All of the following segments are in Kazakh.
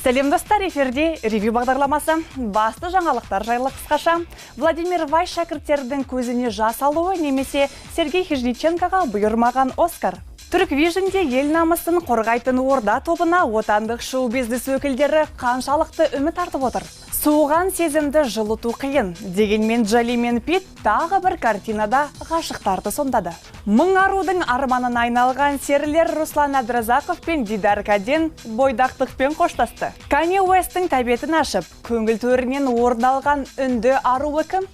Сәлем достар, эфирде ревью бағдарламасы. Басты жаңалықтар жайлы қысқаша. Владимир Вайс шәкірттердің көзіне жас алуы немесе Сергей Хижниченкоға бұйырмаған Оскар. Turkvision'де ел намысын қорғайтын орда тобына отандық шоу-бизнес өкілдері қаншалықты үміт артып отыр. Суыған сезімді жылыту қиын. Дегенмен Джоли мен Пит тағы бір картинада ғашықтарды сомдады. Мың арудың арманын айналған серілер Руслан Әбдіразақов пен Дидар Каден бойдақтықпен қоштасты. Кани Уэсттің тәбетін ашып, көңіл төрінен орын алған үнді аруы кім?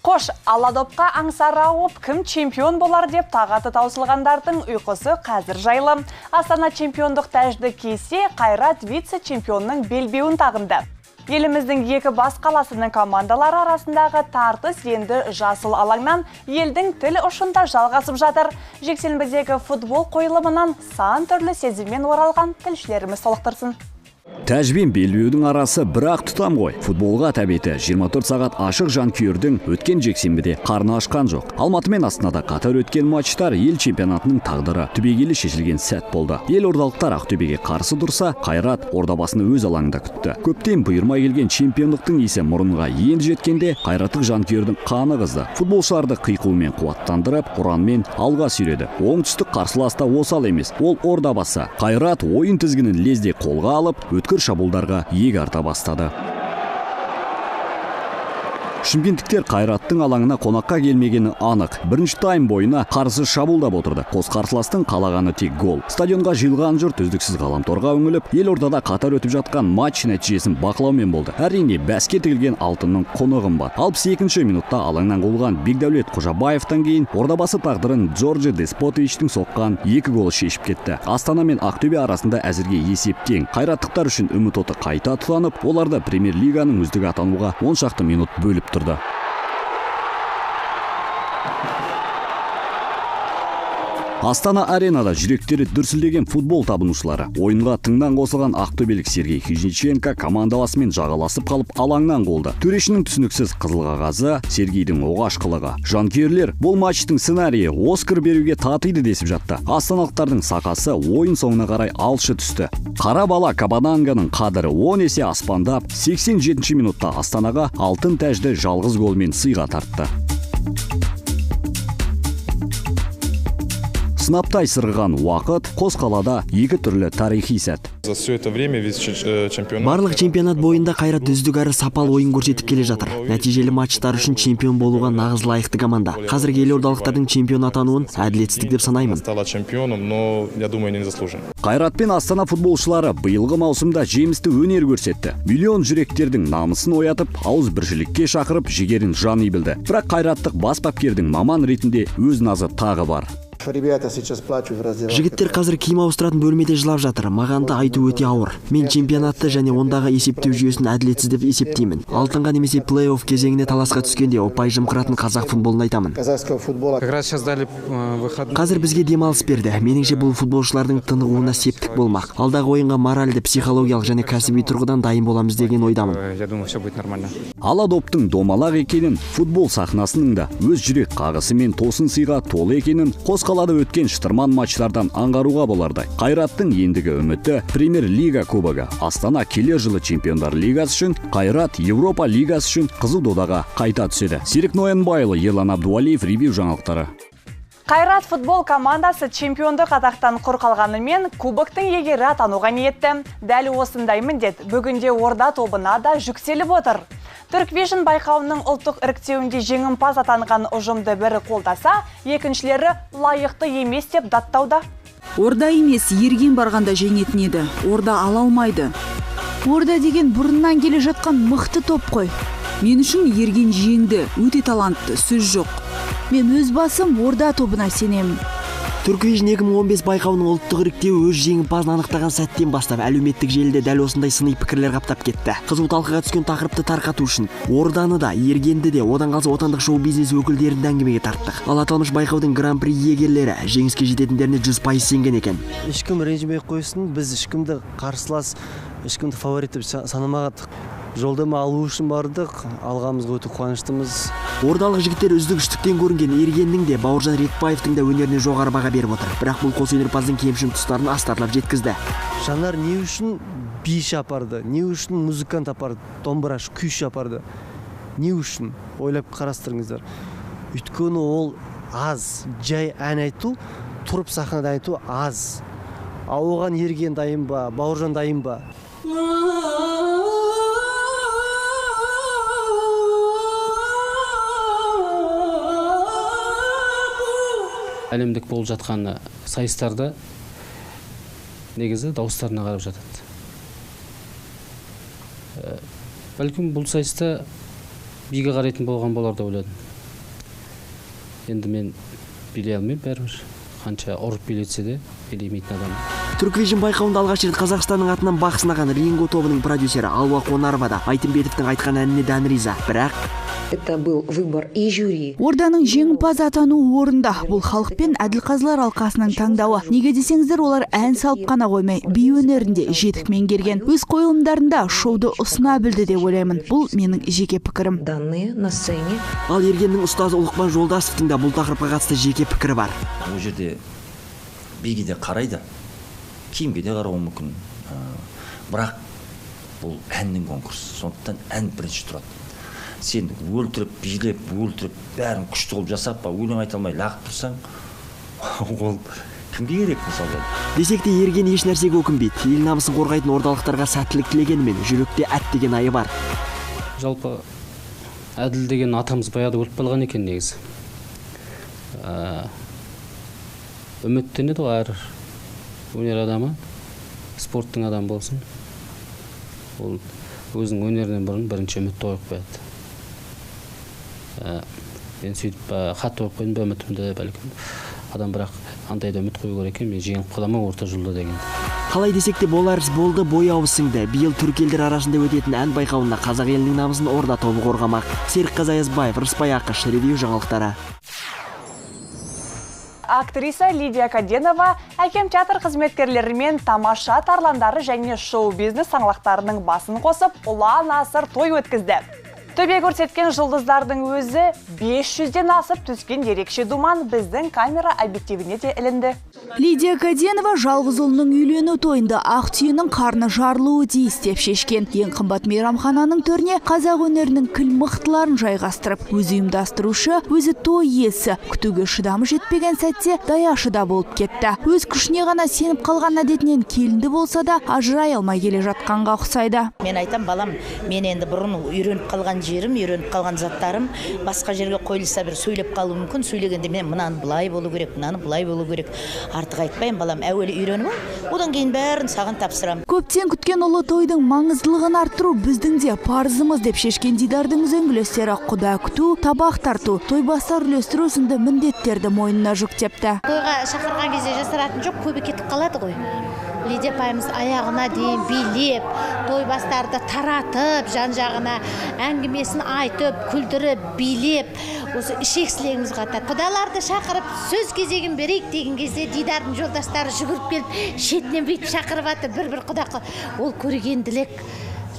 Қош, аладопқа аңсар ауып, кім чемпион болар деп тағаты таусылғандардың ұйқысы қазір жайлы. Астана чемпиондық тәжді кесе Қайрат вице-чемпионның белбеуін тағынды. Еліміздің екі бас қаласының командалары арасындағы тартыс енді жасыл алаңнан елдің тіл ұшында жалғасып жатыр. Жексенбідегі футбол қойылымынан сан түрлі сезіммен оралған тілшілеріміз толықтырсын. Тәжбен белбеудің арасы бірақ тұтам ғой. Футболға тәбеті 24 сағат ашық жанкүйердің өткен жексенбіде қарны ашқан жоқ. Алматы мен Астанада қатар өткен матчтар ел чемпионатының тағдыры түбегейлі шешілген сәт болды. Елордалықтар Ақтөбеге қарсы тұрса, Қайрат ордабасыны өз алаңында күтті. Көптен бұйырмай келген чемпиондықтың есі мұрынға енді жеткенде Қайраттық жанкүйердің қаны қызды. Футболшыларды қиқуымен қуаттандырып, ұранмен алға сүйреді. Оңтүстік қарсыласта осал емес, ол ордабасы. Қайрат ойын тізгінін лезде қолға алып, өткір шабуылдарға иек арта бастады. Шымкенттіктер Қайраттың алаңына қонаққа келмегені анық. Бірінші тайм бойына қарсы шабуылдап отырды. Қос қарсыластың қалағаны тек гол. Стадионға жиылған жұрт үздіксіз ғаламторға үңіліп, елордада қатар өтіп жатқан матч нәтижесін бақылаумен болды. Әрине, бәске тігілген алтынның құны қымбат. 62-ші минутта алаңнан қуылған Бекдәулет Қожабаевтан кейін ордабасы тағдырын Джорджи Деспотовичтің соққан 2 голы шешіп кетті. Астана мен Ақтөбе арасында әзірге есеп тең. Қайраттықтар үшін үміт оты қайта тұтанып, оларды Премьер-лиганың үздігі атануға 10 шақты минут бөліп тұрды. Астана аренада жүректері дүрсілдеген футбол табынушылары. Ойынға тыңнан қосылған ақтөбелік Сергей Хижниченко командаласымен жағаласып қалып алаңнан қолды. Төрешінің түсініксіз қызыл қағазы, Сергейдің оғаш қылығы. Жанкүйерлер бұл матчтың сценарийі Оскар беруге татиды десіп жатты. Астаналықтардың сақасы ойын соңына қарай алшы түсті. Қара бала Кабананганың қадірі 10 есе аспандап, 87-ші минутта Астанаға алтын тәжді жалғыз голмен сыйға тартты. Сынаптай сырған уақыт, қос қалада екі түрлі тарихи сәт. Барлық чемпионат бойында Қайрат үздік әрі сапал ойын көрсетіп келе жатыр. Нәтижелі матчтар үшін чемпион болуға нағыз лайықты команда. Қазіргі елордалықтардың чемпион атануын әділетсіздік деп санаймын. Қайрат пен Астана футболшылары биылғы маусымда жемісті өнер көрсетті. Миллион жүректердің намысын оятып, ауыз біршілікке шақырып, жігерін жаны білді. Бірақ Қайраттық бас бапкердің маман ретінде өз назы тағы бар. Жігіттер қазір киім ауыстыратын бөлмеде жылап жатыр. Маған да айту өте ауыр. Мен чемпионатты және ондағы есептеу жүйесін әділетсіз деп есептеймін. Алтынға немесе плей-офф кезеңіне таласқа түскенде ұпай жымқыратын қазақ футболын айтамын. Қазір бізге демалыс берді. Меніңше бұл футболшылардың тынығуына септік болмақ. Алдағы ойынға моральды, психологиялық және кәсіби тұрғыдан дайын боламыз деген ойдамын. Аладоптың домалақ екенін, футбол сахнасының да өз жүрек қағысы мен тосын сыйға толы екенін қос қалада өткен шытырман матчтардан аңғаруға болардай. Қайраттың ендігі үміті Премьер-лига кубогы. Астана келер жылы чемпиондар лигасы үшін, Қайрат Европа лигасы үшін қызыл додаға қайта түседі. Серік Ноянбайлы, Ерлан Абдуалиев, ревью жаңалықтары. Қайрат футбол командасы чемпиондық атақтан құр қалғанымен кубоктың егері атануға ниетті. Дәл осындай міндет бүгінде орда тобына да жүктеліп отыр. Turkvision байқауының ұлттық іріктеуінде жеңімпаз атанған ұжымды бірі қолдаса, екіншілері лайықты емес деп даттауда. Орда емес, ерген барғанда жеңетін еді. Орда ала алмайды. Орда деген бұрыннан келе жатқан мықты топ қой. Мен үшін ерген жеңді, өте талантты, сөз жоқ. Мен өз басым орда тобына сенемін. Turkvision 2015 байқауының ұлттық іріктеуі өз жеңімпазын анықтаған сәттен бастап әлеуметтік желіде дәл осындай сыни пікірлер қаптап кетті. Қызу талқыға түскен тақырыпты тарқату үшін орданы да, ергенді де, одан қалса отандық шоу-бизнес өкілдерін әңгімеге тарттық. Ал аталмыш байқаудың гран-при иегерлері жеңіске жететіндеріне 100% сенген екен. Ешкім ренжімей қойсын, біз ешкімді қарсылас, ешкімді фаворит деп санамағадық. Жолдама алу үшін бардық, алғамызға өте қуаныштымыз. Ордалық жігіттер үздік-үштіктен көрінген Ергеннің де Бауыржан Ретбаевтың да өнеріне жоғары баға беріп отыр. Бірақ бұл қос өнерпаздың кемшін тұстарын астарлап жеткізді. Жанар не үшін биші апарды, не үшін музыкант апарды, домбыраш, күйші апарды, не үшін ойлап қарастырыңыздар. Өйткені ол аз, жай ән айту, тұрып сахнада айту аз. Оған Ерген дайын ба, Бауыржан дайын ба? Әлемдік болып жатқан сайыстарда негізі дауыстарына қарап жатады. Бәлкім бұл сайыста биге қарайтын болған болар да ойладым. Енді мен билей алмаймын бәрібір. Қанша ұрып билетсе де билемейтін адам. Turkvision байқауында алғаш рет Қазақстанның атынан бақ сынаған Ринго тобының продюсері Алуа Қонарова да Айтымбетовтің айтқан әніне дән риза. Бірақ это был выбор и жюри. Орданың жеңімпаз атану орында. Бұл халық пен әділқазылар алқасының таңдауы. Неге десеңіздер, олар ән салып қана қоймай, би өнерінде жетік меңгерген. Өз қойылымдарында шоуды ұсына білді деп ойлаймын. Бұл менің жеке пікірім. Данные на сцене. Ал Ергеннің ұстазы Ұлықпан Жолдасовтың да бұл тақырыпқа қатысты жеке пікірі бар. Бұл жерде биге де қарайды, киімге де қарауы мүмкін. Бірақ бұл әннің конкурсы. Сондықтан ән бірінші тұрады. Сен өлтіріп, билеп, өлтіріп, бәрін күшті қылып жасап, өлең айта алмай лағып тұрсаң, ол кімге керек мысалы? Десек те Ерген еш нәрсеге өкінбейді. Ел намысын қорғайтын ордалықтарға сәттілік тілегенімен жүректе әт деген айы бар. Жалпы әділ деген атамыз баяғыда өліп қалған екен негізі. Үміттенеді ғой әр өнер адамы, спорттың адамы болсын. Ол өзінің өнерінен бұрын бірінші үмітті қойып қояды. Мен сөйтіп қатты қойып қойдым үмітімді бәлкім. Адам бірақ андай да үміт қою керек екен, мен жеңіп қаламын орта жолда деген. Қалай десек те болар іс болды, бояуы сіңді. Биыл түрік елдер арасында өтетін ән байқауында қазақ елінің намысын Орда тобы қорғамақ. Серік Қазаязбаев, Рысбай Ақыш, ревью жаңалықтары. Актриса Лидия Каденова әкем театр қызметкерлерімен тамаша тарландары және шоу-бизнес саңлақтарының басын қосып, ұлан асыр той өткізді. Төбе көрсеткен жұлдыздардың өзі 500-ден асып түскен ерекше думан біздің камера объективіне де ілінді. Лидия Каденова жалғыз ұлының үйлену тойында ақ түйенің қарны жарылуы тиіс деп шешкен. Ең қымбат мейрамхананың төріне қазақ өнерінің кіл мықтыларын жайғастырып, өзі ұйымдастырушы, өзі той иесі, күтуге шыдамы жетпеген сәтте даяшы да болып кетті. Өз күшіне ғана сеніп қалған әдетінен келінді болса да ажырай алмай келе жатқанға ұқсайды. Мен айтам, балам, мен енді бұрын үйреніп қалған жерім, үйреніп қалған заттарым басқа жерге қойылса бір сөйлеп қалу мүмкін. Сөйлегенде мен мынаны былай болу керек, мынаны былай болу керек. Артық айтпайын, балам, әуелі үйреніп ал, одан кейін бәрін саған тапсырам. Көптен күткен ұлы тойдың маңыздылығын арттыру біздің де парызымыз деп шешкен Дидардың үзеңгілестері құда күту, табақ тарту, той бастар үлестіру сынды міндеттерді мойнына жүктепті. Тойға шақырған кезде жасыратын жоқ, көбі кетіп қалады ғой. Лидия апайымыз аяғына дейін билеп, той бастарды таратып, жан-жағына әңгімесін айтып, күлдіріп, билеп, осы ішексілегіміз қатар. Құдаларды шақырып, сөз кезегін берейік деген кезде Дидардың жолдастары жүгіріп келіп, шетінен бүйтіп шақырып атты, бір-бір құда. Ол көргенділік.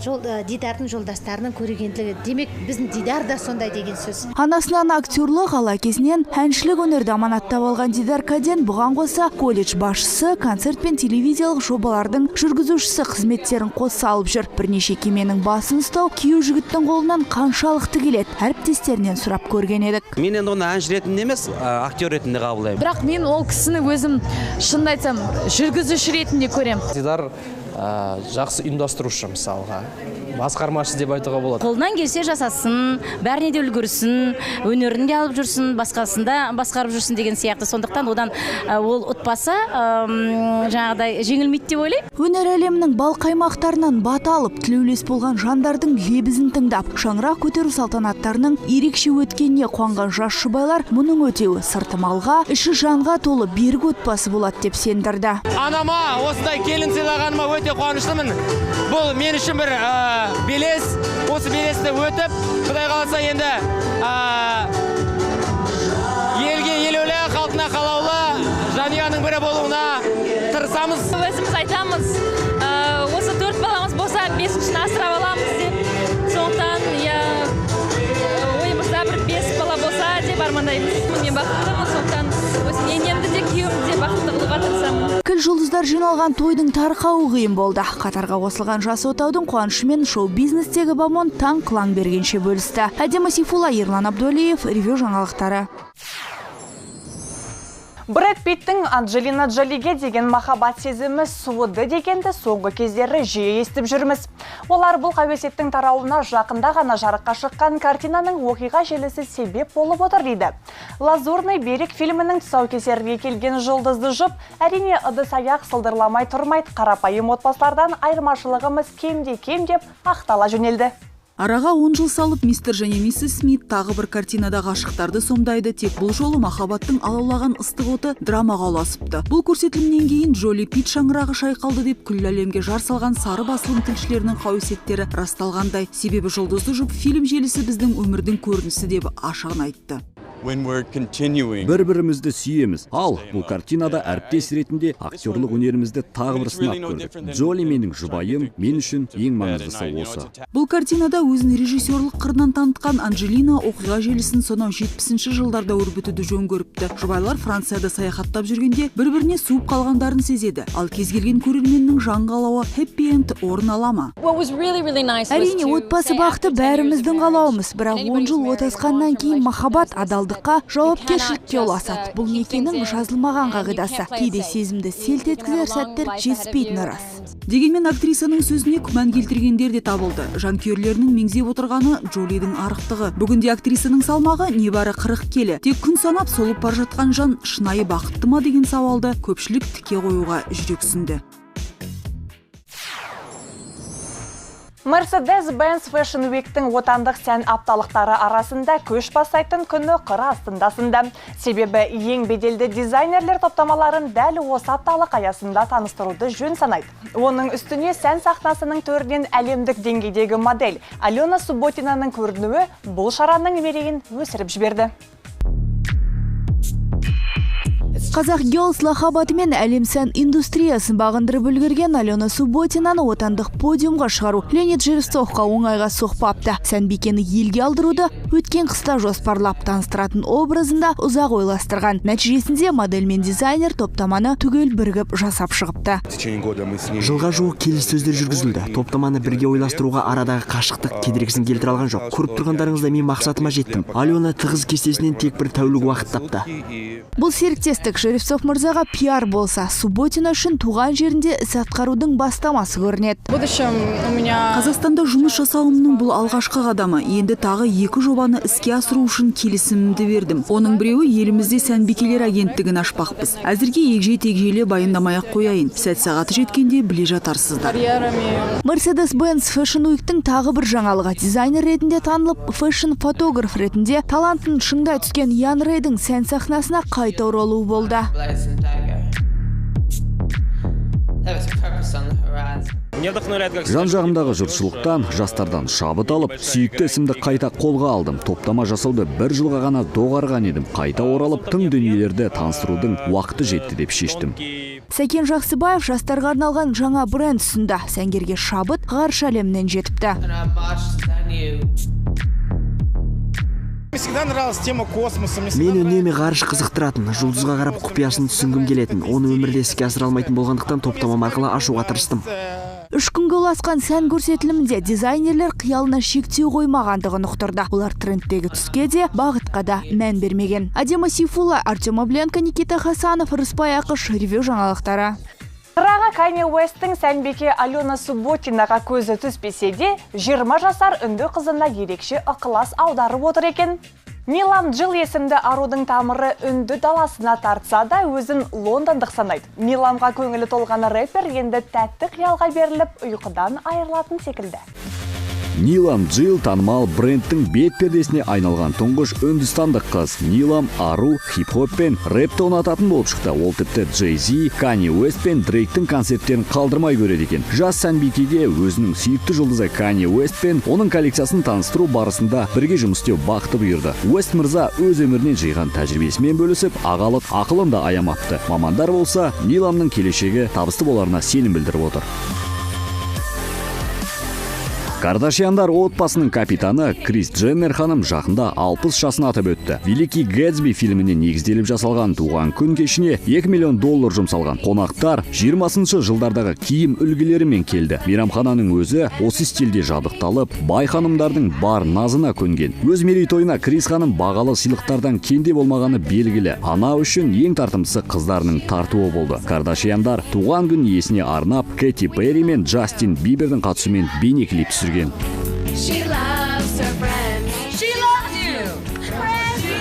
Дидардың жолдастарының көрегенділігі. Демек, біздің Дидар да сондай деген сөз. Анасынан актерлық, ал әкесінен әншілік өнерді аманаттап алған Дидар Каден бұған қоса колледж басшысы, концерт пен телевизиялық жобалардың жүргізушісі қызметтерін қоса алып жүр. Бірнеше кеменің басын ұстау күйеу жігіттің қолынан қаншалықты келеді, әріптестерінен сұрап көрген едік. Мен енді оны әнші ретінде емес, актер ретінде қабылдаймын. Бірақ мен ол кісіні өзім шынымды айтсам, жүргізуші ретінде көрем. Дидар жақсы ұйымдастырушы мысалға, басқармашы деп айтуға болады. Қолынан келсе жасасын, бәріне де үлгірсін, өнерін де алып жүрсін, басқасында басқарып жүрсін деген сияқты. Сондықтан одан ол ұтпаса, жаңағыдай жеңілмейді деп ойлаймын. Өнер әлемінің бал қаймақтарынан бата алып, тілеулес болған жандардың лебізін тыңдап, шаңырақ көтеру салтанаттарының ерекше өткеніне қуанған жас жұбайлар мұның өтеуі сыртымалға, іші жанға толы берік отбасы болады деп сендірді. Анама осындай келін сыйлағаныма өте қуаныштымын. Бұл мен үшін бір белес, осы белесті өтіп, Құдай қаласа енді елге елеулі, халқына қалаулы жанұяның бірі болуына тырысамыз. Өзіміз айтамыз, осы 4 баламыз болса 5-шіні асырап аламыз деп. Сондықтан ойымызда бір 5 армандаймыз. Мен бақыттымын, сондықтан осы енемді де күйеуімді де бақытты қылуға тырысамын. Кіл жұлдыздар жиналған тойдың тарқауы қиын болды. Қатарға қосылған жас отаудың қуанышымен шоу-бизнестегі бамон таң қылаң бергенше бөлісті. Әдемі Сейфулла, Ерлан Абдуалиев, ревю жаңалықтары. Брэд Питттің Анджелина Джолиге деген махаббат сезімі суыды дегенді соңғы кездері жиі естіп жүрміз. Олар бұл қауесеттің тарауына жақында ғана жарыққа шыққан картинаның оқиға желісі себеп болып отыр дейді. Лазурный берег фильмінің тұсаукесерге келген жұлдызды жұп әрине ыдыс-аяқ сылдырламай тұрмайды, қарапайым отбасылардан айырмашылығымыз кем деп ақтала жөнелді. Араға 10 жыл салып, мистер және миссис Смит тағы бір картинада ғашықтарды сомдайды, тек бұл жолы махаббаттың алаулаған ыстық оты драмаға ұласыпты. Бұл көрсетілімнен кейін Джоли Питт шаңырағы шайқалды деп күллі әлемге жар салған сары басылым тілшілерінің қауесеттері расталғандай. Себебі жұлдызды жұп фильм желісі біздің өмірдің көрінісі деп ашығын айтты. Бір-бірімізді сүйеміз. Ал бұл картинада әріптес ретінде актерлік өнерімізді тағы бір сынап көрдік. Джоли менің жұбайым, мен үшін ең маңыздысы осы. Бұл картинада өзін режиссерлік қырынан танытқан Анджелина оқиға желісін сонау 70-ші жылдарда өрбітуді жөн көріпті. Жұбайлар Францияда саяхаттап жүргенде бір-біріне суып қалғандарын сезеді. Ал кез келген көрерменнің жан қалауы хэппи энд орын ала ма? Әрине, отбасы бақыты бәріміздің қалауымыз, бірақ 10 жыл отасқаннан кейін махаббат адалдыққа, жауапкершілікке ұласады. Бұл некенің жазылмаған қағидасы. Кейде сезімді селт еткізер сәттер жетіспейтіні рас. Дегенмен актрисаның сөзіне күмән келтіргендер де табылды. Жанкүйерлерінің меңзеп отырғаны Джолидің арықтығы. Бүгінде актрисаның салмағы небәрі 40 келі. Тек күн санап солып бар жатқан жан шынайы бақытты ма деген сауалды көпшілік тіке қоюға жүрексінді. Mercedes-Benz Fashion Week-тің отандық сән апталықтары арасында көш бастайтын күні қыр астындасында. Себебі ең беделді дизайнерлер топтамаларын дәл осы апталық аясында таныстыруды жөн санайды. Оның үстіне сән сахнасының төрінен әлемдік деңгейдегі модель Алена Субботинаның көрінуі бұл шараның мерейін өсіріп жіберді. Қазақ Girls лақабатымен әлем сән индустриясын бағындырып үлгерген Алена Субботинаны отандық подиумға шығару Леонид Жерстовқа оңайға соқпапты. Сәнбикені елге алдыруды өткен қыста жоспарлап таныстыратын образында ұзақ ойластырған. Нәтижесінде модель мен дизайнер топтаманы түгел бірігіп жасап шығыпты. Жылға жуық келіссөздер жүргізілді. Топтаманы бірге ойластыруға арадағы қашықтық кедергісін келтіре алған жоқ. Көріп тұрғандарыңызда мен мақсатыма жеттім. Алена тығыз кестесінен тек бір тәулік уақыт тапты. Бұл серіктестік Жерстов мырзаға пиар болса, Субботина үшін туған жерінде іс атқарудың бастамасы көрінеді. Қазақстанда жұмыс жасауымның бұл алғашқы қадамы. Енді тағы 2 жобаны іске асыру үшін келісімімді бердім. Оның біреуі елімізде сәнбикелер агенттігін ашпақпыз. Әзірге егжей-тегжейлі баяндамай-ақ қояйын. Сәт сағаты жеткенде біле жатарсыздар. Mercedes-Benz Fashion Week-тің тағы бір жаңалығы. Дизайнер ретінде танылып, фэшн-фотограф ретінде талантын шыңдай түскен Ян Рейдің сән сахнасына қайта оралуы болды. Жан жағымдағы жұртшылықтан, жастардан шабыт алып, сүйікті ісімді қайта қолға алдым. Топтама жасауды 1 жылға ғана доғарған едім. Қайта оралып, тың дүниелерді таныстырудың уақыты жетті деп шештім. Сәкен Жақсыбаев жастарға арналған жаңа бренд ұсынды. Сәнгерге шабыт ғарыш әлемінен жетіпті. Мен үнемі ғарыш қызықтыратын, жұлдызға қарап құпиясын түсінгім келетін. Оны өмірде іске асыра алмайтын болғандықтан топтама арқылы ашуға тырыстым. 3 күнге ұласқан сән көрсетілімінде дизайнерлер қиялына шектеу қоймағандығын ұқтырды. Олар трендтегі түске де, бағытқа да мән бермеген. Әдемі Сейфулла, Артем Абленко, Никита Хасанов, Рыспай Ақыш, ревю жаңалықтары. Қырағы Kanye West'тің сәнбике Алена Субботинаға көзі түспесе де, 20 жасар үнді қызына ерекше ықылас аударып отыр екен. Нилам Джилл есімді арудың тамыры үнді даласына тартса да, өзін лондондық санайды. Ниламға көңілі толған рэпер енді тәтті қиялға беріліп, ұйқыдан айырылатын секілді. Нилам Джилл танымал брендтің бет пердесіне айналған тұңғыш үндістандық қыз. Нилам ару, хип-хоп пен рэпті ұнататын болып шықты. Ол тіпті Jay-Z, Kanye West пен Дрейктің концерттерін қалдырмай көреді екен. Жас сәнбикеге өзінің сүйікті жұлдызы Kanye West пен оның коллекциясын таныстыру барысында бірге жұмыс істеу бақыты бұйырды. West мырза өз өмірінен жиған тәжірибесімен бөлісіп, ағалық ақылын да аямапты. Мамандар болса, Ниламның келешегі табысты боларына сенім білдіріп отыр. Кардашьяндар отбасының капитаны Крис Дженнер ханым жақында 60 жасын атап өтті. Великий Гэтсби фильміне негізделіп жасалған туған күн кешіне $2 миллион жұмсалған. Қонақтар 20-шы жылдардағы киім үлгілерімен келді. Мейрамхананың өзі осы стильде жабдықталып, бай ханымдардың бар назына көнген. Өз мерейтойына Крис ханым бағалы сыйлықтардан кенде болмағаны белгілі. Ана үшін ең тартымдысы қыздарының тартуы болды. Кардашьяндар туған күн иесіне арнап Кэти Перри мен Джастин Бибердің қатысуымен бейнеклип түсірген. She loves her friends. She loves you. She loves you.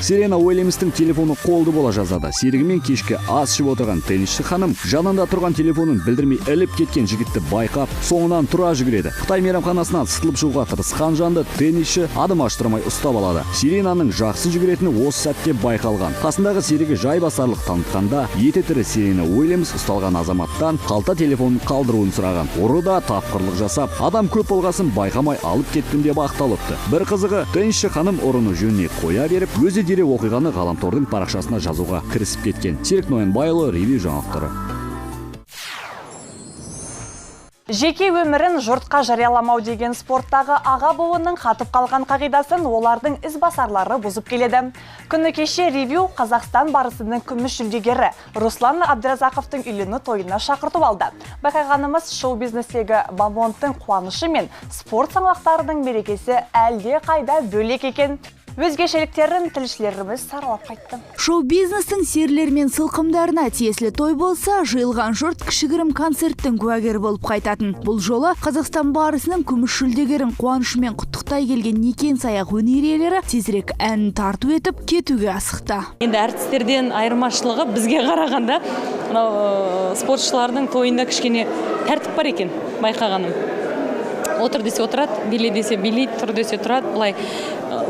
Серена Уильямстың телефоны қолды бола жазады. Серігімен кешке ас ішіп отырған теннисші ханым жанында тұрған телефонын білдірмей іліп кеткен жігітті байқап, соңынан тұра жүгіреді. Қытай мейрамханасынан сытылып шығуға тырысқан жанды теннисші адым аштырмай ұстап алады. Серенаның жақсы жүгіретіні осы сәтте байқалған. Қасындағы серігі жайбасарлық танытқанда, еті тірі Серена Уильямс ұсталған азаматтан қалта телефонын қалдыруын сұраған. Ұры да тапқырлық жасап, адам көп болғасын байқамай алып кеттім деп ақталыпты. Бір қызығы, теннисші ханым ұрыны жөніне қоя беріп, өзі дереу оқиғаны ғаламтордың парақшасына жазуға кірісіп кеткен. Серік Ноянбайұлы, ревью жаңалықтары. Жеке өмірін жұртқа жарияламау деген спорттағы аға буынның қатып қалған қағидасын олардың ізбасарлары бұзып келеді. Күні кеше ревью Қазақстан барысының күміс жүлдегері Руслан Абдразақовтың үйлену тойына шақыртып алды. Байқағанымыз шоу-бизнестегі бамонттың қуанышы мен спорт саңлақтарының мерекесі әлде қайда бөлек екен. Өзгешеліктерін тілшілеріміз саралап қайтты. Шоу-бизнестің серлер мен сылқымдарына тиесілі той болса, жиылған жұрт кішігірім концерттің куәгері болып қайтатын. Бұл жолы Қазақстан барысының күміс жүлдегерін қуанышымен құттықтай келген некен саяқ өнер иелері тезірек әнін тарту етіп кетуге асықты. Енді әртістерден айырмашылығы бізге қарағанда спортшылардың тойында кішкене тәртіп бар екен, байқағаным. Отыр десе отырады, биле десе билейді, тұр десе тұрады. Бұлай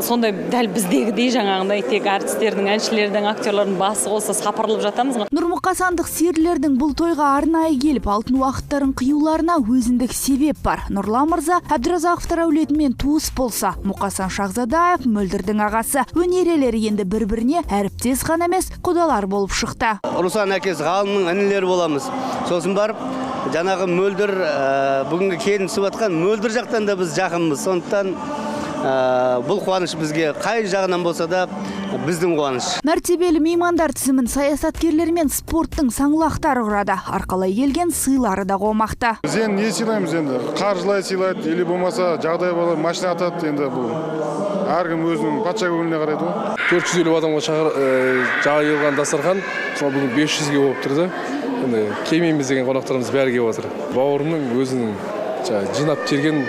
сондай дәл біздегідей жаңағындай тек әртістердің, әншілердің, актерлардың басы болса сапырылып жатамыз. Нұрмұқасандық серлердің бұл тойға арнайы келіп алтын уақыттарын қиюларына өзіндік себеп бар. Нұрлан мырза Әбдіразақовтар әулетімен туыс болса, Мұқасан Шахзадаев Мөлдірдің ағасы. Өнерелері енді бір-біріне әріптес ғана емес, құдалар болып шықты. Руслан әкесі ғалымның інілері боламыз. Сосын барып жаңағы Мөлдір бүгінгі келін сұватқан Мөлдір жақтан да біз жақынбыз. Сондықтан бұл қуаныш бізге қай жағынан болса да біздің қуаныш. Мәртебелі меймандар тізімін саясаткерлер мен спорттың саңлақтары құрады. Арқалай келген сыйлары да қомақты. Біз енді не сыйлаймыз енді? Қаржылай сыйлайды, или болмаса жағдай болады, машина атады. Енді бұл әркім өзінің патша көңіліне қарайды ғой. 450 адамға жайылған дастархан, бүгін 500-ге болып тұрды. Енді келмейміз деген қонақтарымыз бәрі келіп отыр. Бауырымның өзінің жинап терген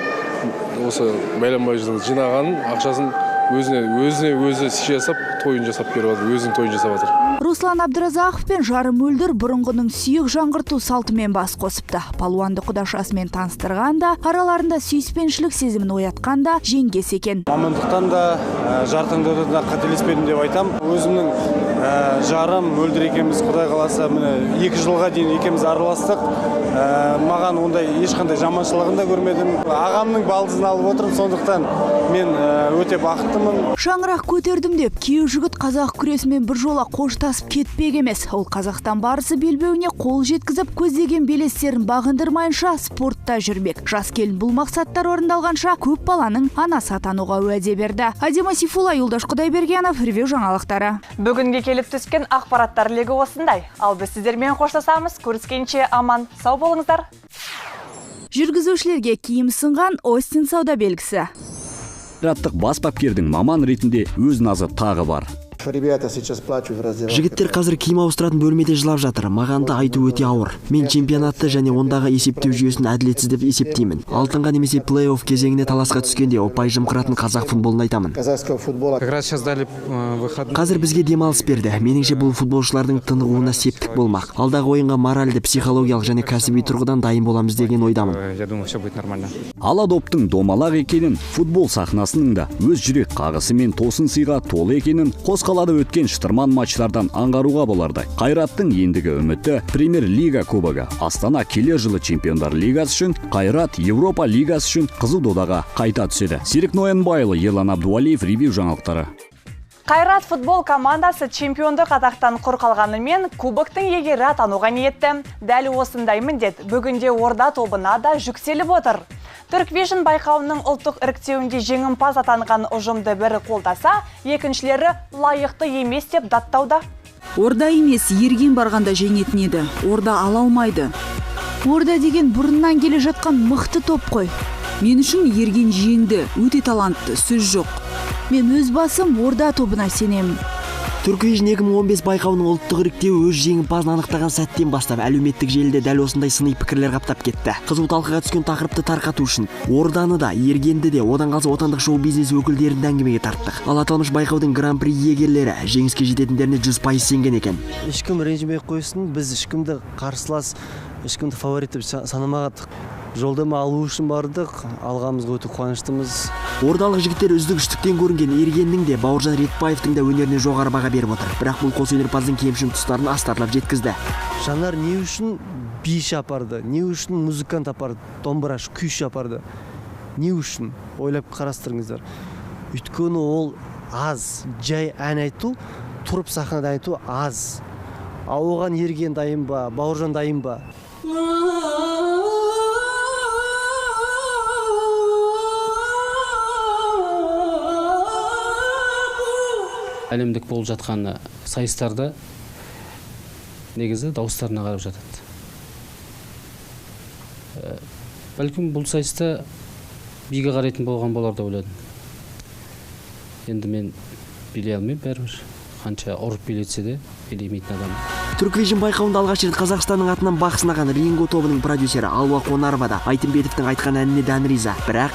осы байламбай жинағанын ақшасын өзі жасап, тойын жасап беріп отыр, өзінің тойын жасап отыр. Руслан Абдразақов пен жары Мөлдір бұрынғының сүйек жаңғырту салтымен бас қосыпты. Палуанды құдашасымен таныстырғанда, араларында сүйіспеншілік сезімін оятқанда жеңгес екен. Мамандықтан да жартыңдырды да қателеспедім деп айтам. Өзімнің жарым Мөлдір екеміз Құдай қаласа 2 жылға дейін екеміз араластық. Маған ондай ешқандай жаманшылығын да көрмедім. Ағамның балдызын алып отырмын, сондықтан мен өте бақыттымын. Шаңырақ көтердім деп, күйеу жігіт қазақ күресімен бір жола қоштасып кетпек емес. Ол Қазақстан барысы белбеуіне қол жеткізіп, көздеген белестерін бағындырмайынша спортта жүрмек. Жас келін бұл мақсаттар орындалғанша көп баланың анасы атануға уәде берді. Адема Сейфулла, Юлдаш Құдайбергенов, ревью жаңалықтары. Бүгінге келіп түскен ақпараттар легі осындай. Ал біз сіздермен қоштасамыз, көріскенше аман, сау болыңыздар. Жүргізушілерге киім сынған Остин сауда белгісі. Раттық бас бапкердің маман ретінде өз назы тағы бар. Жігіттер қазір киім ауыстыратын бөлмеде жылап жатыр. Маған да айту өте ауыр. Мен чемпионатты және ондағы есептеу жүйесін әділетсіз деп есептеймін. Алтынға немесе плей-офф кезеңіне таласқа түскенде ұпай жымқыратын қазақ футболын айтамын. Қазір бізге демалыс берді. Меніңше бұл футболшылардың тынығуына септік болмақ. Алдағы ойынға моральды, психологиялық және кәсіби тұрғыдан дайын боламыз деген ойдамын. Ала доптың домалақ екенін, футбол сахнасының да өз жүрек қағысы мен тосын сыйға толы екенін қалада өткен шытырман матчтардан аңғаруға болардай. Қайраттың ендігі үміті Премьер-лига кубогы. Астана келер жылы Чемпиондар лигасы үшін, Қайрат Европа лигасы үшін қызу додаға қайта түседі. Серік Ноянбайұлы, Ерлан Абдуалиев, ревью жаңалықтары. Қайрат футбол командасы чемпиондық атақтан құр қалғанымен кубоктың егері атануға ниетті. Дәл осындай міндет бүгінде Орда тобына да жүктеліп отыр. Turkvision байқауының ұлттық іріктеуінде жеңімпаз атанған ұжымды бірі қолдаса, екіншілері лайықты емес деп даттауда. Орда емес, ерген барғанда жеңетін еді. Орда ала алмайды. Орда деген бұрыннан келе жатқан мықты топ қой. Мен үшін ерген жеңді, өте талантты, сөз жоқ. Мен өз басым Орда тобына сенемін. Turkvision 2015 байқауының ұлттық іріктеуі өз жеңімпазын анықтаған сәттен бастап әлеуметтік желіде дәл осындай сыни пікірлер қаптап кетті. Қызу талқыға түскен тақырыпты тарқату үшін Орданы да, Ергенді де, одан қалса отандық шоу-бизнес өкілдерін әңгімеге тарттық. Ал аталмыш байқаудың гран-при иегерлері жеңіске жететіндеріне 100% сенген екен. Ешкім ренжімей қойсын, біз ешкімді қарсылас, ешкімді фаворит деп санамағадық. Жолдама алу үшін бардық, алғамызға өте қуаныштымыз. Ордалық жігіттер үздік үштіктен көрінген Ергеннің де, Бауыржан Ретбаевтың да өнеріне жоғары баға беріп отыр. Бірақ бұл қос өнерпаздың кемшін тұстарын астарлап жеткізді. Жанар не үшін биші апарды, не үшін музыкант апарды, домбыраш, күйші апарды. Не үшін ойлап қарастырыңыздар. Өйткені ол аз, жай ән айту, тұрып сахнада айту аз. Оған Ерген дайын ба, Бауыржан дайын ба? Әлемдік болып жатқан сайыстарда негізі дауыстарына қарап жатады. Бәлкім бұл сайыста биге қарайтын болған болар деп ойладым. Енді мен билей алмаймын бәрібір. Қанша ұрып билетсе де билемейтін адам. Turkvision байқауында алғаш рет Қазақстанның атынан бақ сынаған Ринго тобының продюсері Алуа Қонарова да Айтымбетовтің айтқан әніне дән риза. Бірақ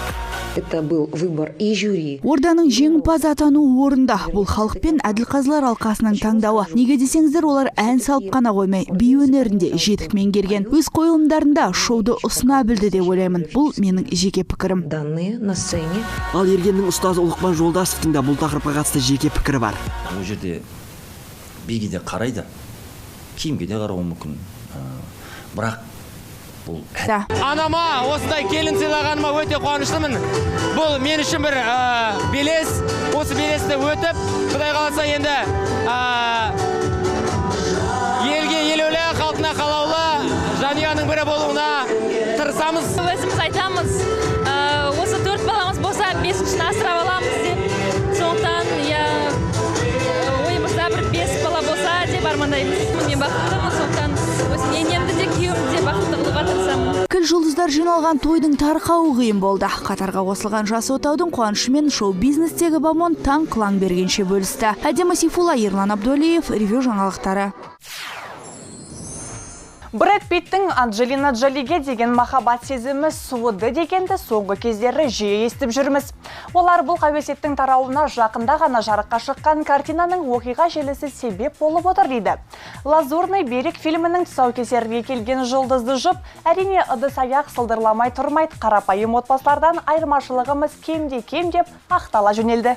Это был выбор и жюри. Орданың жеңімпаз атану орында. Бұл халық пен әділқазылар алқасының таңдауы. Неге десеңіздер, олар ән салып қана қоймай, би өнерінде жетік меңгерген. Өз қойылымдарында шоуды ұсына білді деп ойлаймын. Бұл менің жеке пікірім. Данные на сцене. Ал Ергеннің ұстазы Ұлықпан Жолдасовтың да бұл тақырыпқа қатысты жеке пікірі бар. Ол жерде биге де қарайды, киімге де қарауы мүмкін. Бірақ Анама осындай келін сыйлағаныма өте қуаныштымын. Бұл мен үшін бір белес. Осы белесті өтіп, Құдай қаласа енді елге елеулі, халқына қалаулы жанұяның бірі болуына тырысамыз. Өзіміз айтамыз, осы 4 баламыз болса 5-шіні асырап аламыз деп. Сондықтан ойымызда бір 5 бала болса деп армандаймыз. Мен бақыттымын, сондықтан осы енемді де күйеуімді де бақытты қылуға тырысамын. Кіл жұлдыздар жиналған тойдың тарқауы қиын болды. Қатарға қосылған жас отаудың қуанышымен шоу-бизнестегі бамон таң қылаң бергенше бөлісті. Әдема Сейфулла, Ерлан Абдуалиев, ревю жаңалықтары. Брэд Питттің Анджелина Джолиге деген махаббат сезімі суыды дегенді соңғы кездері жиі естіп жүрміз. Олар бұл қауесеттің тарауына жақында ғана жарыққа шыққан картинаның оқиға желісі себеп болып отыр дейді. Лазурный берег фильмінің тұсаукесерге келген жұлдызды жұп әрине ыдыс-аяқ сылдырламай тұрмайды, қарапайым отбасылардан айырмашылығымыз кемде кем деп ақтала жөнелді.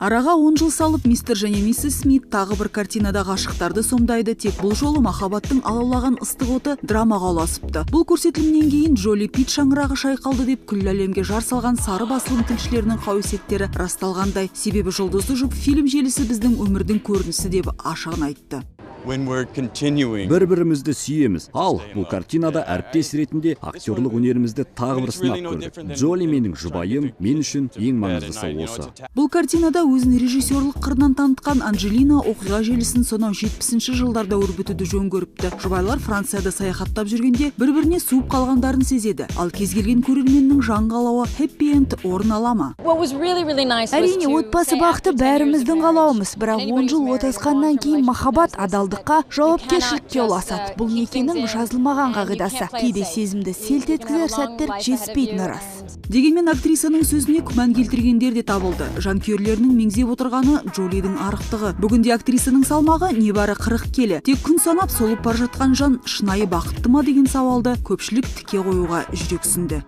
Араға 10 жыл салып, мистер және миссис Смит тағы бір картинада ғашықтарды сомдайды, тек бұл жолы махаббаттың алаулаған ыстық оты драмаға ұласыпты. Бұл көрсетілімнен кейін Джоли Питт шаңырағы шайқалды деп күллі әлемге жар салған сары басылым тілшілерінің қауесеттері расталғандай. Себебі жұлдызды жұп фильм желісі біздің өмірдің көрінісі деп ашығын айтты. Бір-бірімізді сүйеміз. Ал бұл картинада әріптес ретінде актерлық өнерімізді тағы бір сынап көрдік. Джоли менің жұбайым, мен үшін ең маңыздысы осы. Бұл картинада өзін режиссерлық қырынан танытқан Анджелина оқиға желісін сонау 70-ші жылдарда өрбітуді жөн көріпті. Жұбайлар Францияда саяхаттап жүргенде бір-біріне суып қалғандарын сезеді. Ал кез келген көрерменнің жан қалауы happy end орын ала ма? Әрине, отбасы бақыты бәріміздің қалауымыз, бірақ 10 жыл отасқаннан кейін махаббат адалдыққа, жауапкершілікке ұласады. Бұл некенің жазылмаған қағидасы. Кейде сезімді селт еткізер сәттер жетіспейтіні рас. Дегенмен актрисаның сөзіне күмән келтіргендер де табылды. Жанкүйерлерінің меңзеп отырғаны Джолидің арықтығы. Бүгінде актрисаның салмағы небары 40 келі. Тек күн санап солып бар жатқан жан шынайы бақытты ма деген сауалды көпшілік тіке қоюға жүрексінді.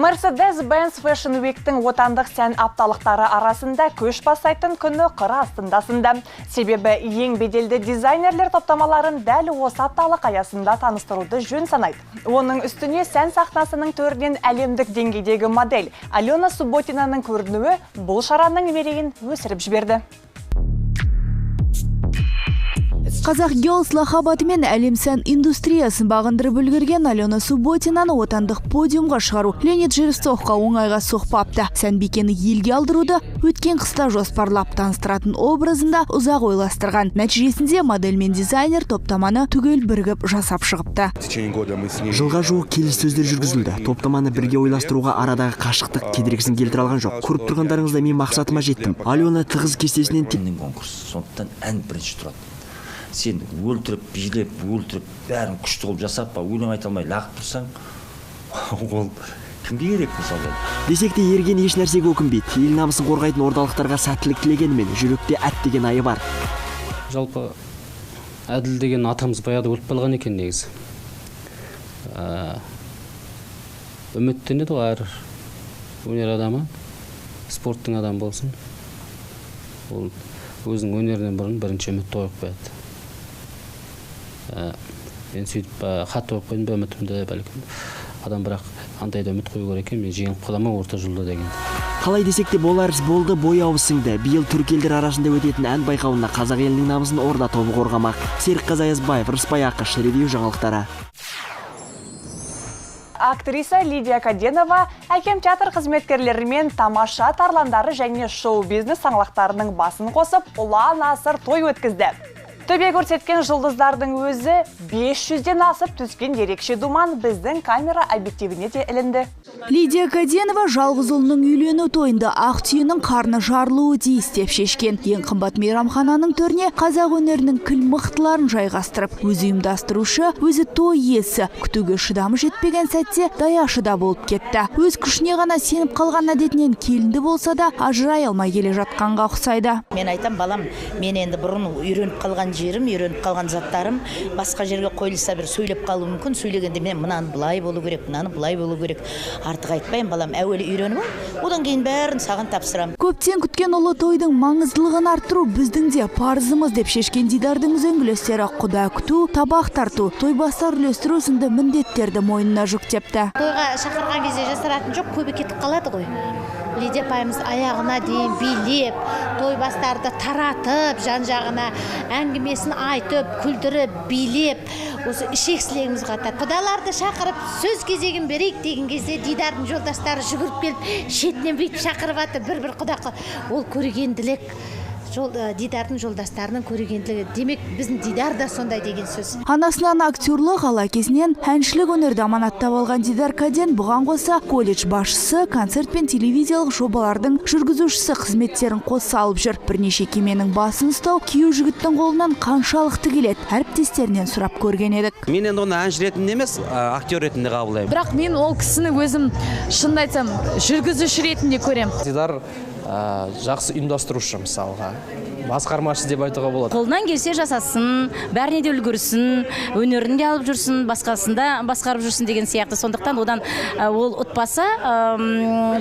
Mercedes-Benz Fashion Week-тің отандық сән апталықтары арасында көш бастайтын күні қыр астындасында. Себебі ең беделді дизайнерлер топтамаларын дәл осы апталық аясында таныстыруды жөн санайды. Оның үстіне сән сахнасының төрінен әлемдік деңгейдегі модель Алена Субботинаның көрінуі бұл шараның мерейін өсіріп жіберді. Қазақ Girls лақабатымен әлем сән индустриясын бағындырып үлгерген Алена Субботинаны отандық подиумға шығару Леонид Жерстовқа оңайға соқпапты. Сәнбикені елге алдыруды өткен қыста жоспарлап таныстыратын образында ұзақ ойластырған. Нәтижесінде модель мен дизайнер топтаманы түгел бірігіп жасап шығыпты. Жылға жуық келіссөздер жүргізілді. Топтаманы бірге ойластыруға арадағы қашықтық кедергісін келтіре алған жоқ. Көріп тұрғандарыңызда мен мақсатыма жеттім. Алена тығыз кестесінен конкурс, сондықтан ән бірінші тұрады. Сен өлтіріп, билеп, өлтіріп, бәрін күшті қылып жасап, өлең айта алмай лағып тұрсаң, ол кімге керек мысалы? Десек те ерген еш нәрсеге өкінбейді. Ел намысын қорғайтын ордалықтарға сәттілік тілегенімен жүректе әт деген айы бар. Жалпы әділ деген атамыз баяғыда өліп қалған екен негізі. Үміттенеді ғой әр өнер адамы, спорттың адамы болсын. Ол өзінің өнерінен бұрын бірінші үмітті қойып қояды. Мен сөйтіп хат қойып қойдым ба үмітімді бәлкім. Адам бірақ андайда үміт қою керек екен, мен жеңіп қалама орта жолда деген. Қалай десек те болар іс болды, бояуы сіңді. Биыл түрік елдер арасында өтетін ән байқауында қазақ елінің намысын орда тобы қорғамақ. Серік Қазаязбаев, Рысбай Ақыш, ревью жаңалықтары. Актриса Лидия Каденова әкем театр қызметкерлерімен тамаша тарландары және шоу-бизнес саңлақтарының басын қосып, ұлан асыр той өткізді. Төбе көрсеткен жұлдыздардың өзі 500-ден асып түскен ерекше думан біздің камера объективіне де ілінді. Лидия Каденова жалғыз ұлының үйлену тойында ақ түйенің қарны жарылуы тиіс деп шешкен. Ең қымбат мейрамхананың төріне қазақ өнерінің кіл мықтыларын жайғастырып, өзі ұйымдастырушы, өзі той иесі, күтуге шыдамы жетпеген сәтте даяшы да болып кетті. Өз күшіне ғана сеніп қалған әдетінен келінді болса да ажырай алмай келе жатқанға ұқсайды. Мен айтам, балам, мен енді бұрын үйреніп қалған жерім, үйреніп қалған заттарым басқа жерге қойылса бір сөйлеп қалуы мүмкін. Сөйлегенде мен мынаны былай болу керек, мынаны былай болу керек. Артық айтпайын, балам, әуелі үйреніп ал, одан кейін бәрін саған тапсырам. Көптен күткен ұлы тойдың маңыздылығын арттыру біздің де парызымыз деп шешкен Дидардың үзеңгілестері құда күту, табақ тарту, той бастар үлестіру сынды міндеттерді мойнына жүктепті. Тойға шақырған кезде жасыратын жоқ, көбі кетіп қалады ғой. Лидия апайымыз аяғына дейін билеп, той бастарды таратып, жан-жағына әңгімесін айтып, күлдіріп, билеп, осы ішексілегіміз қатар. Құдаларды шақырып, сөз кезегін берейік деген кезде Дидардың жолдастары жүгіріп келіп, шетінен бүйтіп шақырып атты, бір-бір құда. Ол көргенділік. Дидардың жолдастарының көрегенділігі. Демек, біздің Дидар да сондай деген сөз. Анасынан актерлық, ал әкесінен әншілік өнерді аманаттап алған Дидар Каден бұған қоса колледж басшысы, концерт пен телевизиялық жобалардың жүргізушісі қызметтерін қоса алып жүр. Бірнеше кеменің басын ұстау күйеу жігіттің қолынан қаншалықты келеді, әріптестерінен сұрап көрген едік. Мен енді оны әнші ретінде емес, актер ретінде қабылдаймын. Бірақ мен ол кісіні өзім шынымды айтсам, жүргізуші ретінде көрем. Дидар жақсы ұйымдастырушы мысалға, басқармашы деп айтуға болады. Қолынан келсе жасасын, бәріне де үлгірсін, өнерін де алып жүрсін, басқасында басқарып жүрсін деген сияқты. Сондықтан одан ол ұтпаса,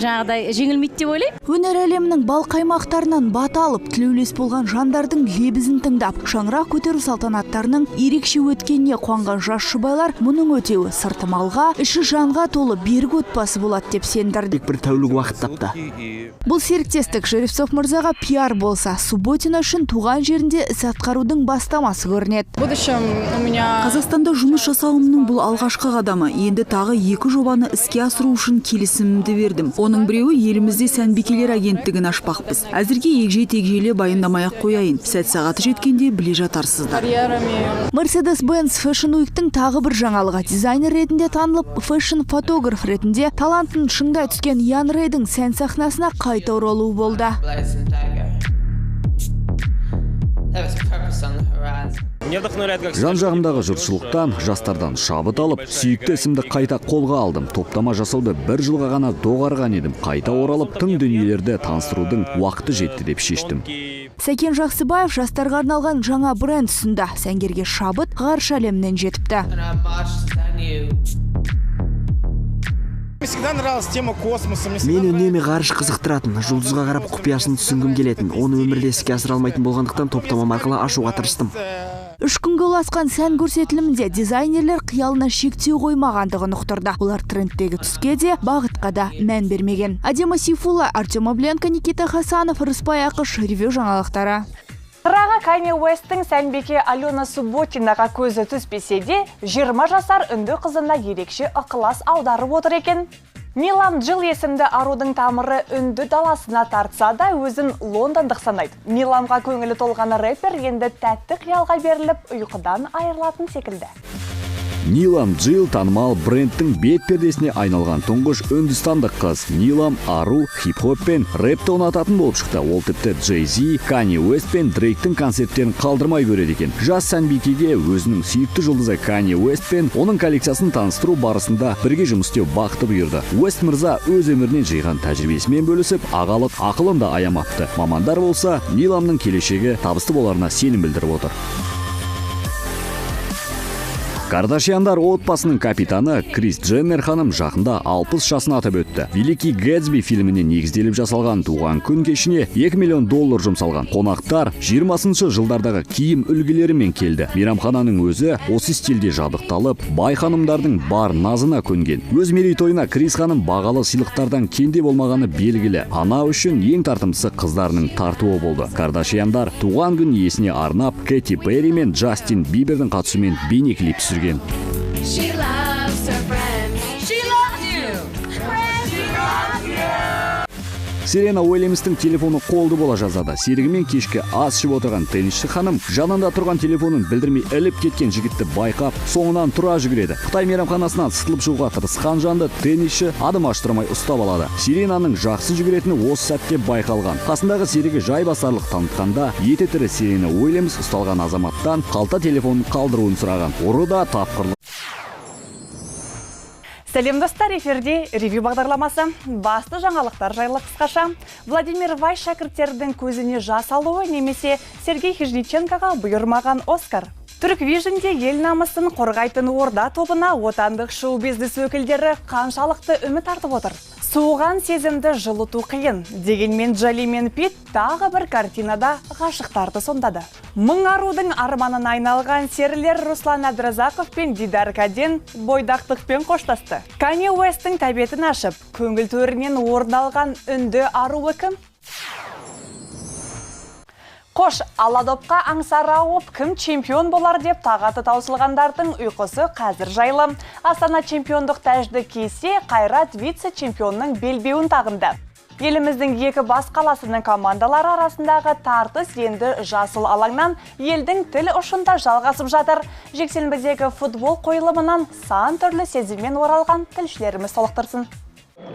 жаңағыдай жеңілмейді деп ойлаймын. Өнер әлемінің бал қаймақтарынан бата алып, тілеулес болған жандардың лебізін тыңдап, шаңырақ көтеру салтанаттарының ерекше өткеніне қуанған жас жұбайлар мұның өтеуі сырты малға, іші жанға толы берік отбасы болады деп сендірді. Бір тәулік уақыт тапты. Бұл серіктестік Жерстов мырзаға пиар болса, Субботина үшін туған жерінде іс атқарудың бастамасы көрінеді. Қазақстанда жұмыс жасауымның бұл алғашқы қадамы. Енді тағы 2 жобаны іске асыру үшін келісімімді бердім. Оның біреуі елімізде сәнбикелер агенттігін ашпақпыз. Әзірге егжей-тегжейлі баяндамай-ақ қояйын. Сәт сағаты жеткенде біле жатарсыздар. Mercedes-Benz Fashion Week-тің тағы бір жаңалығы. Дизайнер ретінде танылып, фэшн-фотограф ретінде талантын шыңдай түскен Ян Рейдің сән сахнасына қайта оралуы болды. Жан жағымдағы жұртшылықтан, жастардан шабыт алып, сүйікті ісімді қайта қолға алдым. Топтама жасауды 1 жылға ғана доғарған едім. Қайта оралып, тың дүниелерді таныстырудың уақыты жетті деп шештім. Сәкен Жақсыбаев жастарға арналған жаңа бренд ұсынды. Сәнгерге шабыт ғарыш әлемінен жетіпті. всегда нравилась тема космоса. Мені үнемі ғарыш қызықтыратын, жұлдызға қарап құпиясын түсінгім келетін, оны өмірде іске асыра алмайтын болғандықтан топтамам арқылы ашуға тырыстым. 3 күнге ұласқан сән көрсетілімінде дизайнерлер қиялына шектеу қоймағандығын ұқтырды. Олар трендтегі түске де, бағытқа да мән бермеген. Адема Сейфулла, Артем Обленко, Никита Хасанов, Рыспай Ақыш, ревю жаңалықтары. Қырағы Kanye West'тің сәнбеке Алена Субботинаға көзі түспесе де, 20 жасар үнді қызына ерекше ықылас аударып отыр екен. Милам Джилл есімді арудың тамыры үнді даласына тартса да, өзін лондондық санайды. Миламға көңілі толған рэпер енді тәтті қиялға беріліп, ұйқыдан айырылатын секілді. Милам Джилл танымал брендтің бет пердесіне айналған тұңғыш үндістандық қыз. Милам ару, хип-хоп пен рэпті ұнататын болып шықты. Ол тіпті Jay-Z, Kanye West пен Дрейктің концерттерін қалдырмай көреді екен. Жас сәнбикеге өзінің сүйікті жұлдызы Kanye West пен оның коллекциясын таныстыру барысында бірге жұмыс істеу бақыты бұйырды. West мырза өз өмірінен жиған тәжірибесімен бөлісіп, ағалық ақылын да аямапты. Мамандар болса, Миламның келешегі табысты боларына сенім білдіріп отыр. Кардашьяндар отбасының капитаны Крис Дженнер ханым жақында 60 жасын атап өтті. Великий Гэтсби фильміне негізделіп жасалған туған күн кешіне $2 миллион жұмсалған. Қонақтар 20-шы жылдардағы киім үлгілерімен келді. Мейрамхананың өзі осы стильде жабдықталып, бай ханымдардың бар назына көнген. Өз мерейтойына Крис ханым бағалы сыйлықтардан кенде болмағаны белгілі. Ана үшін ең тартымдысы қыздарының тартуы болды. Кардашьяндар туған күн иесіне арнап Кэти Перри мен Джастин Бибердің қатысуымен бейнеклип түсірген. She loves her friends. She loves you. Friends, she loves you. Серена Уильямстың телефоны қолды бола жазады. Серігімен кешкі ас ішіп отырған теннисші ханым жанында тұрған телефонын білдірмей іліп кеткен жігітті байқап, соңынан тұра жүгіреді. Қытай мейрамханасынан сытылып шығуға тырысқан жанды теннисші адым аштырмай ұстап алады. Серенаның жақсы жүгіретіні осы сәтте байқалған. Қасындағы серігі жайбасарлық танытқанда, еті тірі Серена Уильямс ұсталған азаматтан қалта телефонын қалдыруын сұраған. Ұры да тапқырлық. Сәлем достар, эфирде ревью бағдарламасы. Басты жаңалықтар жайлы қысқаша. Владимир Вайс шәкірттердің көзіне жас алуы немесе Сергей Хижниченкоға бұйырмаған Оскар. Түрік Вижнде ел намысын қорғайтын орда тобына отандық шоу-бизнес өкілдері қаншалықты үміт артып отыр. Суыған сезімді жылыту қиын. Дегенмен Джоли мен Пит тағы бір картинада ғашықтарды сомдады. Мың арудың арманын айналған серілер Руслан Әбдіразақов пен Дидар Каден бойдақтықпен қоштасты. Kanye West'тің тәбетін ашып, көңіл төрінен орын алған үнді аруы кім? Қош, аладопқа аңсара ауып, кім чемпион болар деп тағаты таусылғандардың ұйқысы қазір жайлы. Астана чемпиондық тәжді кесе, Қайрат вице-чемпионның белбеуін тағынды. Еліміздің екі бас қаласының командалары арасындағы тартыс енді жасыл алаңнан елдің тіл ұшында жалғасып жатыр. Жексенбідегі футбол қойылымынан сан түрлі сезіммен оралған тілшілеріміз толықтырсын.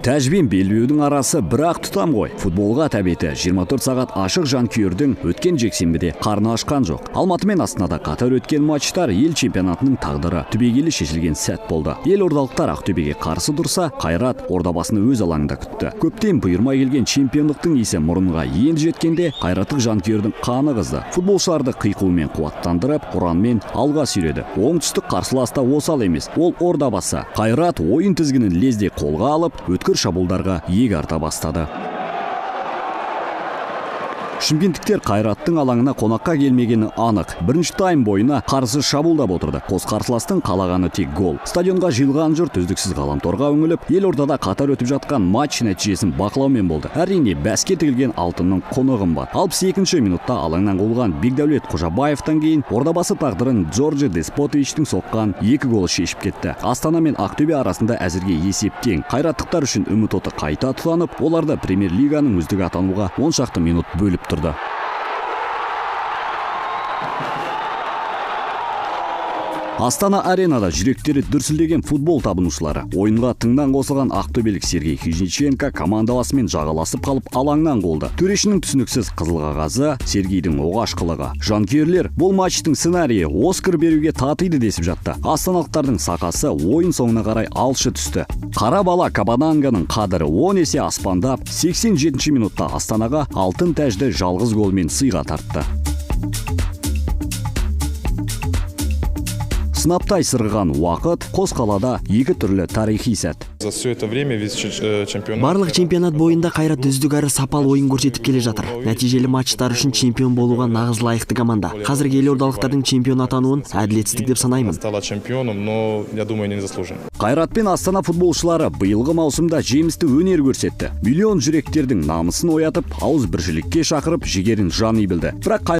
Тәжбен белбеудің арасы бірақ тұтам ғой. Футболға тәбеті 24 сағат ашық жанкүйердің өткен жексенбіде қарны ашқан жоқ. Алматы мен Астанада қатар өткен матчтар ел чемпионатының тағдыры түбегейлі шешілген сәт болды. Елордалықтар Ақтөбеге қарсы тұрса, Қайрат ордабасыны өз алаңында күтті. Көптен бұйырмай келген чемпиондықтың есі мұрынға енді жеткенде Қайраттық жанкүйердің қаны қызды. Футболшыларды қиқуымен қуаттандырып, ұранмен алға сүйреді. Оңтүстік қарсыласта осал емес, ол ордабасы. Қайрат ойын тізгінін лезде қолға алып, өткір шабуылдарға иек арта бастады. Шымкенттіктер Қайраттың алаңына қонаққа келмегені анық. Бірінші тайм бойына қарсы шабуылдап отырды. Қос қарсыластың қалағаны тек гол. Стадионға жиылған жұрт үздіксіз ғаламторға үңіліп, елордада қатар өтіп жатқан матч нәтижесін бақылаумен болды. Әрине, бәске тігілген алтынның құны қымбат. 62-ші минутта алаңнан қуылған Бекдәулет Қожабаевтан кейін ордабасы тағдырын Джорджи Деспотовичтің соққан 2 голы шешіп кетті. Астана мен Ақтөбе арасында әзірге есеп тең. Қайраттықтар үшін үміт оты қайта тұтанып, оларды Премьер-лиганың үздігі атануға 10 шақты минут бөліп тұрды. Астана аренада жүректері дүрсілдеген футбол табынушылары. Ойынға тыңнан қосылған ақтөбелік Сергей Хижниченко командаласымен жағаласып қалып алаңнан қолды. Төрешінің түсініксіз қызыл қағазы, Сергейдің оғаш қылығы. Жанкүйерлер бұл матчтың сценарийі Оскар беруге татиды десіп жатты. Астаналықтардың сақасы ойын соңына қарай алшы түсті. Қара бала Кабананганың қадірі 10 есе аспандап, 87-ші минутта Астанаға алтын тәжді жалғыз голмен сыйға тартты. сынаптай сырған уақыт, қос қалада екі түрлі тарихи сәт. За все это время весь чемпионат. Барлық чемпионат бойында Қайрат үздік әрі сапалы ойын көрсетіп келе жатыр. Нәтижелі матчтар үшін чемпион болуға нағыз лайықты команда. Қазіргі елордалықтардың чемпион атануын әділетсіздік деп санаймын. Стала чемпионом, но я думаю, не заслужен. Қайрат пен Астана футболшылары биылғы маусымда жемісті өнер көрсетті. Миллион жүректердің намысын оятып, ауыз біршілікке шақырып, жігерін жани білді. Бірақ